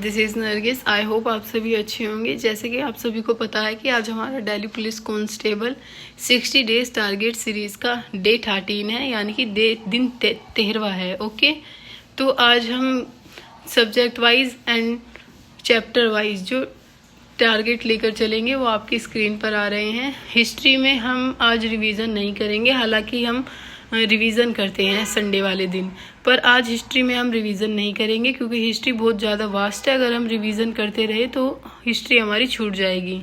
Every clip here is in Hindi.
This is Nargis. I hope आप सभी अच्छे होंगे। जैसे कि आप सभी को पता है कि आज हमारा Delhi police constable 60 days target series का डे 13 है, यानी कि दिन 13वां है। ओके, तो आज हम subject wise and chapter wise जो टारगेट लेकर चलेंगे वो आपकी स्क्रीन पर आ रहे हैं। हिस्ट्री में हम आज रिवीजन नहीं करेंगे, हालांकि हम रिवीजन करते हैं संडे वाले दिन, पर आज हिस्ट्री में हम रिवीजन नहीं करेंगे क्योंकि हिस्ट्री बहुत ज़्यादा वास्ट है। अगर हम रिवीजन करते रहे तो हिस्ट्री हमारी छूट जाएगी।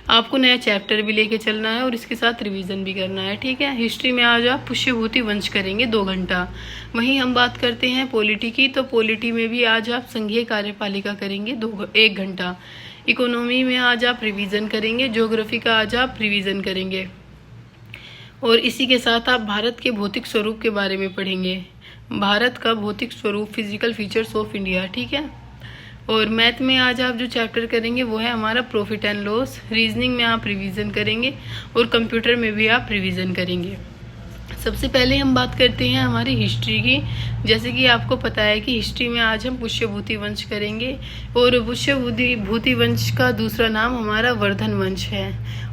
आपको नया चैप्टर भी लेके चलना है और इसके साथ रिवीजन भी करना है, ठीक है। हिस्ट्री में आज आप पुष्यभूति वंश करेंगे 2 घंटा। वहीं हम बात करते हैं पॉलिटी की, तो पॉलिटी में भी आज आप संघीय कार्यपालिका करेंगे 1 घंटा। इकोनॉमी में आज आप रिवीजन करेंगे, ज्योग्राफी का आज आप रिवीजन करेंगे, और इसी के साथ आप भारत के भौतिक स्वरूप के बारे में पढ़ेंगे। भारत का भौतिक स्वरूप, फिजिकल फीचर्स ऑफ इंडिया, ठीक है। और मैथ में आज आप जो चैप्टर करेंगे वो है हमारा प्रॉफिट एंड लॉस। रीजनिंग में आप रिवीजन करेंगे और कंप्यूटर में भी आप रिवीजन करेंगे। सबसे पहले हम बात करते हैं हमारी हिस्ट्री की। जैसे कि आपको पता है कि हिस्ट्री में आज हम पुष्यभूति वंश करेंगे, और पुष्यभूति वंश का दूसरा नाम हमारा वर्धन वंश है,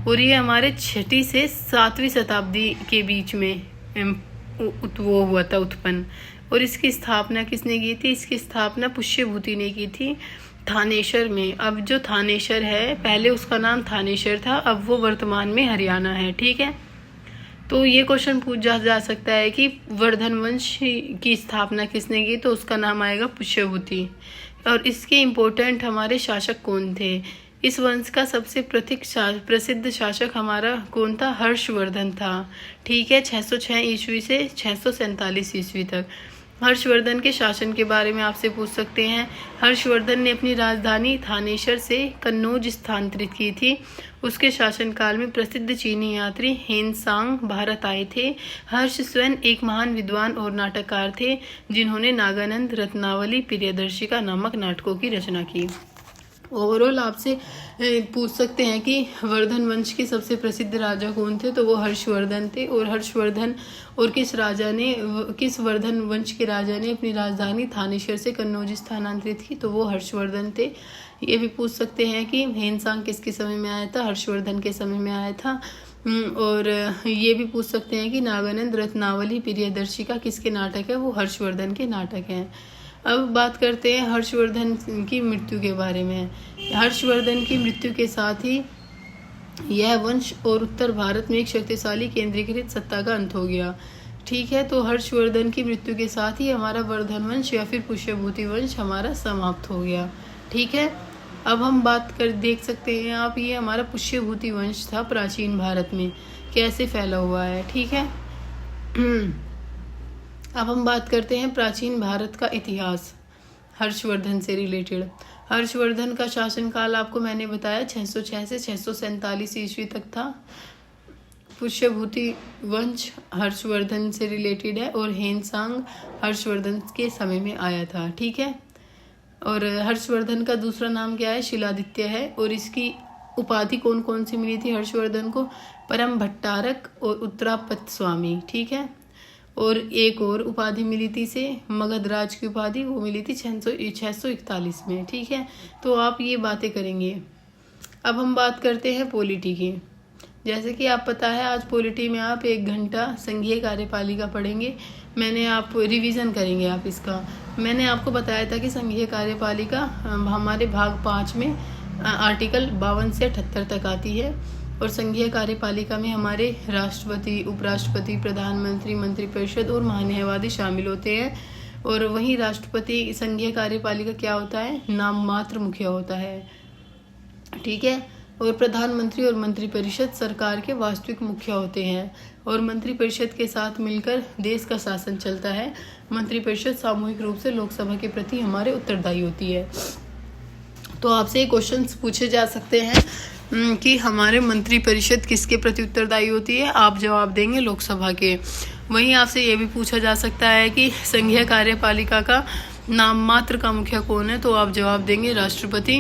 और ये हमारे 6वीं से 7वीं शताब्दी के बीच में वो हुआ था उत्पन्न। और इसकी स्थापना किसने की थी? इसकी स्थापना पुष्यभूति ने की थी थानेश्वर में। अब जो थानेश्वर है, पहले उसका नाम थानेश्वर था, अब वो वर्तमान में हरियाणा है, ठीक है। तो ये क्वेश्चन पूछा जा सकता है कि वर्धन वंश की स्थापना किसने की, तो उसका नाम आएगा पुष्यभूति। और इसके इम्पोर्टेंट हमारे शासक कौन थे? इस वंश का सबसे प्रसिद्ध शासक हमारा कौन था? हर्षवर्धन था, ठीक है। 606 ईस्वी से 647 ईस्वी तक। हर्षवर्धन के शासन के बारे में आपसे पूछ सकते हैं। हर्षवर्धन ने अपनी राजधानी थानेश्वर से कन्नौज स्थानांतरित की थी। उसके शासनकाल में प्रसिद्ध चीनी यात्री हेनसांग भारत आए थे। हर्ष स्वयं एक महान विद्वान और नाटककार थे, जिन्होंने नागानंद, रत्नावली, प्रियदर्शिका नामक नाटकों की रचना की। ओवरऑल आपसे पूछ सकते हैं कि वर्धन वंश के सबसे प्रसिद्ध राजा कौन थे, तो वो हर्षवर्धन थे। और हर्षवर्धन और किस वर्धन वंश के राजा ने अपनी राजधानी थानेश्वर से कन्नौज स्थानांतरित की, तो वो हर्षवर्धन थे। ये भी पूछ सकते हैं कि हेनसांग किसके समय में आया था? हर्षवर्धन के समय में आया था। और ये भी पूछ सकते हैं कि नागानंद, रत्नावली, प्रियदर्शिका किसके नाटक है? वो हर्षवर्धन के नाटक हैं। अब बात करते हैं हर्षवर्धन की मृत्यु के बारे में। हर्षवर्धन की मृत्यु के साथ ही यह वंश और उत्तर भारत में एक शक्तिशाली केंद्रीकृत सत्ता का अंत हो गया, ठीक है। तो हर्षवर्धन की मृत्यु के साथ ही हमारा वर्धन वंश या फिर पुष्यभूति वंश हमारा समाप्त हो गया, ठीक है। अब हम देख सकते हैं आप, ये हमारा पुष्यभूति वंश था प्राचीन भारत में कैसे फैला हुआ है, ठीक है। अब हम बात करते हैं प्राचीन भारत का इतिहास हर्षवर्धन से रिलेटेड। हर्षवर्धन का शासनकाल आपको मैंने बताया 606 से 647 ईस्वी तक था। पुष्यभूति वंश हर्षवर्धन से रिलेटेड है, और हेनसांग हर्षवर्धन के समय में आया था, ठीक है। और हर्षवर्धन का दूसरा नाम क्या है? शिलादित्य है। और इसकी उपाधि कौन कौन सी मिली थी हर्षवर्धन को? परम भट्टारक और उत्तरापत स्वामी, ठीक है। और एक और उपाधि मिली थी इसे, मगधराज की उपाधि, वो मिली थी 641 में, ठीक है। तो आप ये बातें करेंगे। अब हम बात करते हैं पॉलिटी की। जैसे कि आप पता है आज पॉलिटी में आप 1 घंटा संघीय कार्यपालिका पढ़ेंगे। रिवीजन करेंगे आप इसका। मैंने आपको बताया था कि संघीय कार्यपालिका हमारे भाग 5 में आर्टिकल 52 से 78 तक आती है। और संघीय कार्यपालिका में हमारे राष्ट्रपति, उपराष्ट्रपति, प्रधानमंत्री, मंत्रिपरिषद और महान्यायवादी शामिल होते हैं। और वहीं राष्ट्रपति संघीय कार्यपालिका क्या होता है? नाम मात्र मुखिया होता है, ठीक है। और प्रधानमंत्री और मंत्रिपरिषद सरकार के वास्तविक मुखिया होते हैं, और मंत्रिपरिषद के साथ मिलकर देश का शासन चलता है। मंत्रिपरिषद सामूहिक रूप से लोकसभा के प्रति हमारे उत्तरदायी होती है। तो आपसे क्वेश्चन पूछे जा सकते हैं कि हमारे मंत्रिपरिषद किसके प्रति उत्तरदायी होती है? आप जवाब देंगे लोकसभा के। वहीं आपसे ये भी पूछा जा सकता है कि संघीय कार्यपालिका का नाम मात्र का मुखिया कौन है? तो आप जवाब देंगे राष्ट्रपति,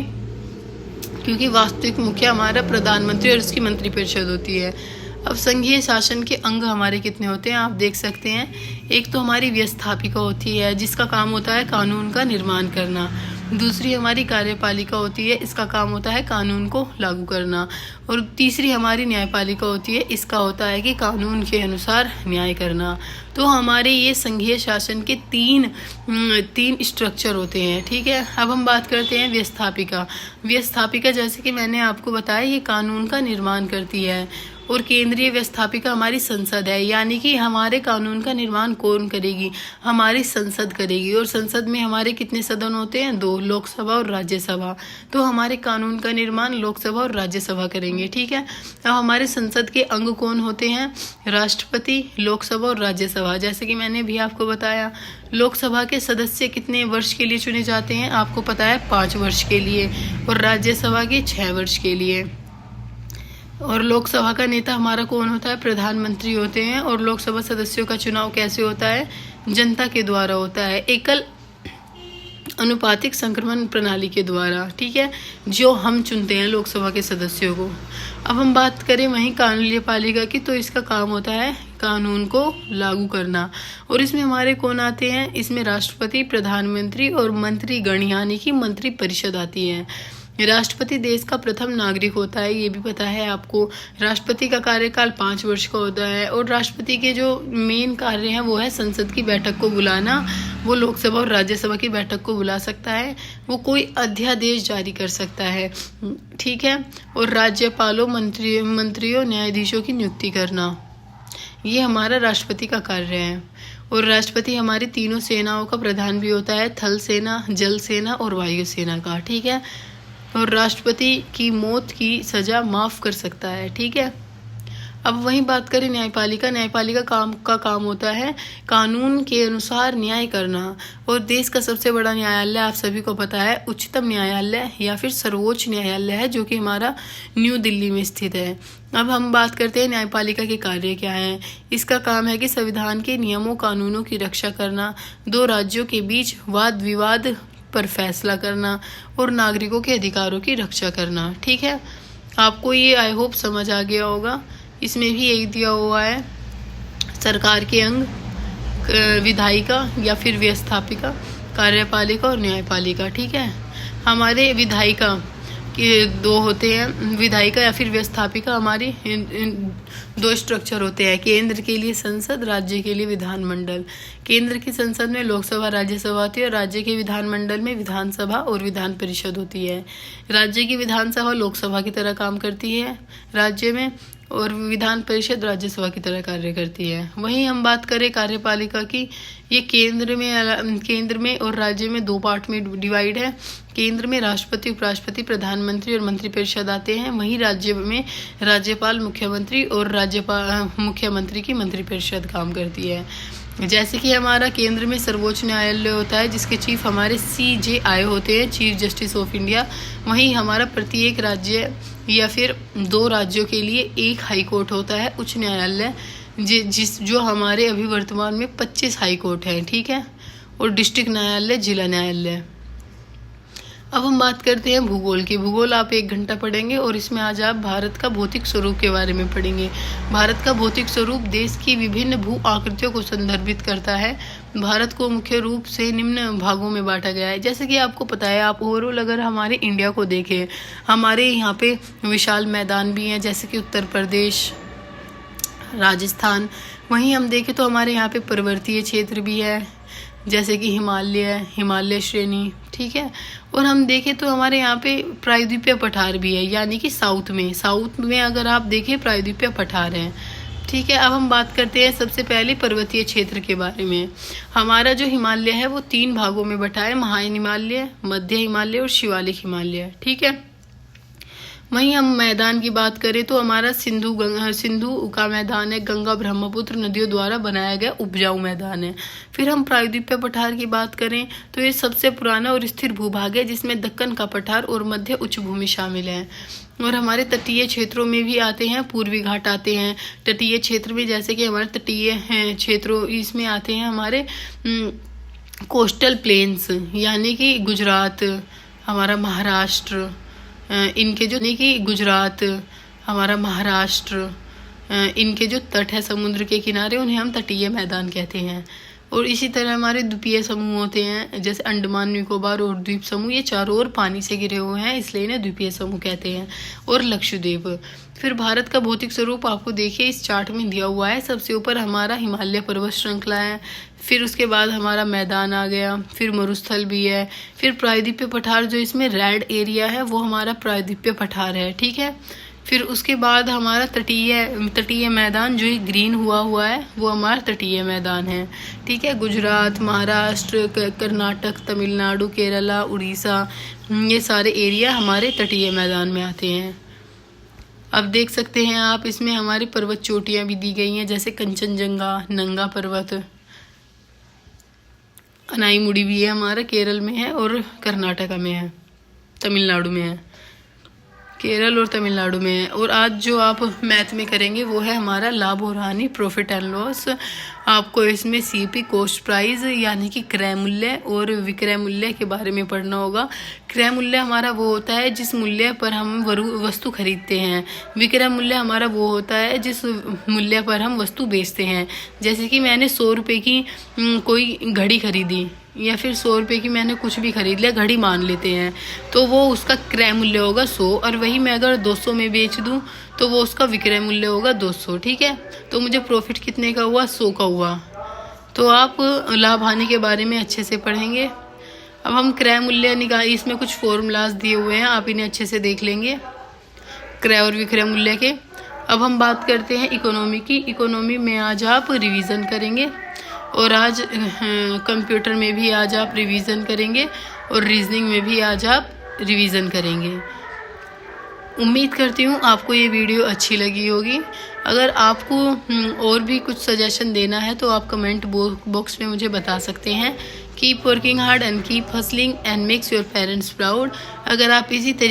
क्योंकि वास्तविक मुखिया हमारा प्रधानमंत्री और उसकी मंत्रिपरिषद होती है। अब संघीय शासन के अंग हमारे कितने होते हैं आप देख सकते हैं। एक तो हमारी व्यवस्थापिका होती है, जिसका काम होता है कानून का निर्माण करना। दूसरी हमारी कार्यपालिका होती है, इसका काम होता है कानून को लागू करना। और तीसरी हमारी न्यायपालिका होती है, इसका होता है कि कानून के अनुसार न्याय करना। तो हमारे ये संघीय शासन के तीन स्ट्रक्चर होते हैं, ठीक है। अब हम बात करते हैं व्यवस्थापिका। व्यवस्थापिका जैसे कि मैंने आपको बताया, ये कानून का निर्माण करती है। और केंद्रीय व्यवस्थापिका हमारी संसद है, यानी कि हमारे कानून का निर्माण कौन करेगी, हमारी संसद करेगी। और संसद में हमारे कितने सदन होते हैं, 2, लोकसभा और राज्यसभा। तो हमारे कानून का निर्माण लोकसभा और राज्यसभा करेंगे, ठीक है। अब हमारे संसद के अंग कौन होते हैं, राष्ट्रपति, लोकसभा और राज्यसभा। जैसे कि मैंने भी आपको बताया, लोकसभा के सदस्य कितने वर्ष के लिए चुने जाते हैं, आपको पता है 5 वर्ष के लिए, और राज्यसभा के 6 वर्ष के लिए। और लोकसभा का नेता हमारा कौन होता है, प्रधानमंत्री होते हैं। और लोकसभा सदस्यों का चुनाव कैसे होता है, जनता के द्वारा होता है, एकल अनुपातिक संक्रमण प्रणाली के द्वारा, ठीक है, जो हम चुनते हैं लोकसभा के सदस्यों को। अब हम बात करें वहीं कार्यपालिका की, तो इसका काम होता है कानून को लागू करना। और इसमें हमारे कौन आते हैं, इसमें राष्ट्रपति, प्रधानमंत्री और मंत्रीगण यानी कि मंत्री परिषद आती है। राष्ट्रपति देश का प्रथम नागरिक होता है, ये भी पता है आपको। राष्ट्रपति का कार्यकाल 5 वर्ष का होता है। और राष्ट्रपति के जो मेन कार्य हैं वो है संसद की बैठक को बुलाना। वो लोकसभा और राज्यसभा की बैठक को बुला सकता है, वो कोई अध्यादेश जारी कर सकता है, ठीक है। और राज्यपालों, मंत्रियों, न्यायाधीशों की नियुक्ति करना, ये हमारा राष्ट्रपति का कार्य है। और राष्ट्रपति हमारी तीनों सेनाओं का प्रधान भी होता है, थल सेना, जल सेना और वायु सेना का, ठीक है। और राष्ट्रपति की मौत की सजा माफ कर सकता है, ठीक है। अब वहीं बात करें न्यायपालिका। न्यायपालिका का काम होता है कानून के अनुसार न्याय करना। और देश का सबसे बड़ा न्यायालय आप सभी को पता है उच्चतम न्यायालय या फिर सर्वोच्च न्यायालय है, जो कि हमारा न्यू दिल्ली में स्थित है। अब हम बात करते हैं न्यायपालिका के कार्य क्या हैं। इसका काम है कि संविधान के नियमों कानूनों की रक्षा करना, 2 राज्यों के बीच वाद विवाद पर फैसला करना और नागरिकों के अधिकारों की रक्षा करना, ठीक है। आपको ये आई होप समझ आ गया होगा। इसमें भी यही दिया हुआ है, सरकार के अंग, विधायिका या फिर व्यवस्थापिका, कार्यपालिका और न्यायपालिका, ठीक है। हमारे विधायिका के 2 होते हैं, विधायिका या फिर व्यवस्थापिका हमारी 2 स्ट्रक्चर होते हैं, केंद्र के लिए संसद, राज्य के लिए विधानमंडल। केंद्र की संसद में लोकसभा, राज्यसभा होती है, और राज्य के विधानमंडल में विधानसभा और विधान परिषद होती है। राज्य की विधानसभा लोकसभा की तरह काम करती है राज्य में, और विधान परिषद राज्यसभा की तरह कार्य करती है। वहीं हम बात करें कार्यपालिका की, ये केंद्र में और राज्य में 2 पार्ट में डिवाइड है। केंद्र में राष्ट्रपति, उपराष्ट्रपति, प्रधानमंत्री और मंत्रिपरिषद आते हैं। वहीं राज्य में राज्यपाल, मुख्यमंत्री और मुख्यमंत्री की मंत्रिपरिषद काम करती है। जैसे कि हमारा केंद्र में सर्वोच्च न्यायालय होता है, जिसके चीफ हमारे CJI होते हैं, चीफ जस्टिस ऑफ इंडिया। वहीं हमारा प्रत्येक राज्य या फिर 2 राज्यों के लिए 1 हाई कोर्ट होता है, उच्च न्यायालय, जो हमारे अभी वर्तमान में 25 हाई कोर्ट हैं, ठीक है। और डिस्ट्रिक्ट न्यायालय, जिला न्यायालय। अब हम बात करते हैं भूगोल की। भूगोल आप 1 घंटा पढ़ेंगे, और इसमें आज आप भारत का भौतिक स्वरूप के बारे में पढ़ेंगे। भारत का भौतिक स्वरूप देश की विभिन्न भू आकृतियों को संदर्भित करता है। भारत को मुख्य रूप से निम्न भागों में बांटा गया है। जैसे कि आपको पता है, आप ओवरऑल अगर हमारे इंडिया को देखें, हमारे यहाँ पे विशाल मैदान भी हैं, जैसे कि उत्तर प्रदेश, राजस्थान। वहीं हम देखें तो हमारे यहाँ पे पर्वतीय क्षेत्र भी है, जैसे कि हिमालय श्रेणी, ठीक है। और हम देखें तो हमारे यहाँ पे प्रायद्वीपीय पठार भी है, यानी कि साउथ में अगर आप देखें प्रायद्वीपीय पठार हैं, ठीक है। अब हम बात करते हैं सबसे पहले पर्वतीय क्षेत्र के बारे में। हमारा जो हिमालय है वो 3 भागों में बटा है, महान हिमालय, मध्य हिमालय और शिवालिक हिमालय, ठीक है। वहीं हम मैदान की बात करें तो हमारा सिंधु का मैदान है, गंगा ब्रह्मपुत्र नदियों द्वारा बनाया गया उपजाऊ मैदान है। फिर हम प्रायद्वीपीय पठार की बात करें तो ये सबसे पुराना और स्थिर भूभाग है, जिसमें दक्कन का पठार और मध्य उच्च भूमि शामिल है। और हमारे तटीय क्षेत्रों में भी आते हैं, पूर्वी घाट आते हैं। तटीय क्षेत्र में जैसे कि हमारे तटीय क्षेत्रों इसमें आते हैं हमारे कोस्टल प्लेन्स, यानी कि गुजरात, हमारा महाराष्ट्र, इनके जो नहीं कि गुजरात, हमारा महाराष्ट्र, इनके जो तट है समुद्र के किनारे, उन्हें हम तटीय मैदान कहते हैं। और इसी तरह हमारे द्वीपीय समूह होते हैं, जैसे अंडमान निकोबार और द्वीप समूह, ये चारों ओर पानी से घिरे हुए हैं, इसलिए इन्हें द्वीपीय समूह कहते हैं। और लक्षद्वीप। फिर भारत का भौतिक स्वरूप आपको देखिए इस चार्ट में दिया हुआ है। सबसे ऊपर हमारा हिमालय पर्वत श्रृंखला है, फिर उसके बाद हमारा मैदान आ गया, फिर मरुस्थल भी है, फिर प्रायद्वीपीय पठार, जो इसमें रेड एरिया है वो हमारा प्रायद्वीपीय पठार है, ठीक है। फिर उसके बाद हमारा तटीय मैदान, जो ग्रीन हुआ है वो हमारा तटीय मैदान है, ठीक है। गुजरात, महाराष्ट्र, कर्नाटक, तमिलनाडु, केरला, उड़ीसा, ये सारे एरिया हमारे तटीय मैदान में आते हैं। अब देख सकते हैं आप, इसमें हमारी पर्वत चोटियाँ भी दी गई हैं, जैसे कंचनजंगा, नंगा पर्वत, अनाईमुड़ी भी है हमारा केरल में है और कर्नाटका में है, तमिलनाडु में है, केरल और तमिलनाडु में है। और आज जो आप मैथ में करेंगे वो है हमारा लाभ और हानि, प्रॉफिट एंड लॉस। आपको इसमें सीपी, कॉस्ट प्राइस, यानी कि क्रय मूल्य और विक्रय मूल्य के बारे में पढ़ना होगा। क्रय मूल्य हमारा वो होता है जिस मूल्य पर हम वस्तु खरीदते हैं। विक्रय मूल्य हमारा वो होता है जिस मूल्य पर हम वस्तु बेचते हैं। जैसे कि मैंने 100 रुपये की कोई घड़ी खरीदी, या फिर 100 रुपये की मैंने कुछ भी खरीद लिया, घड़ी मान लेते हैं, तो वो उसका क्रय मूल्य होगा 100, और वही मैं अगर 200 में बेच दूं तो वो उसका विक्रय मूल्य होगा 200, ठीक है। तो मुझे प्रॉफिट कितने का हुआ? 100 का हुआ। तो आप लाभ हानि के बारे में अच्छे से पढ़ेंगे। अब हम क्रय मूल्य निकाल, इसमें कुछ फॉर्मूलाज दिए हुए हैं, आप इन्हें अच्छे से देख लेंगे क्रय और विक्रय मूल्य के। अब हम बात करते हैं इकोनॉमी की। इकोनॉमी में आज आप रिवीजन करेंगे, और आज कंप्यूटर में भी आज आप रिवीजन करेंगे, और रीजनिंग में भी आज आप रिवीजन करेंगे। उम्मीद करती हूँ आपको ये वीडियो अच्छी लगी होगी। अगर आपको और भी कुछ सजेशन देना है तो आप कमेंट बॉक्स में मुझे बता सकते हैं। Keep working hard and keep hustling and makes your parents proud. अगर आप इसी तरीके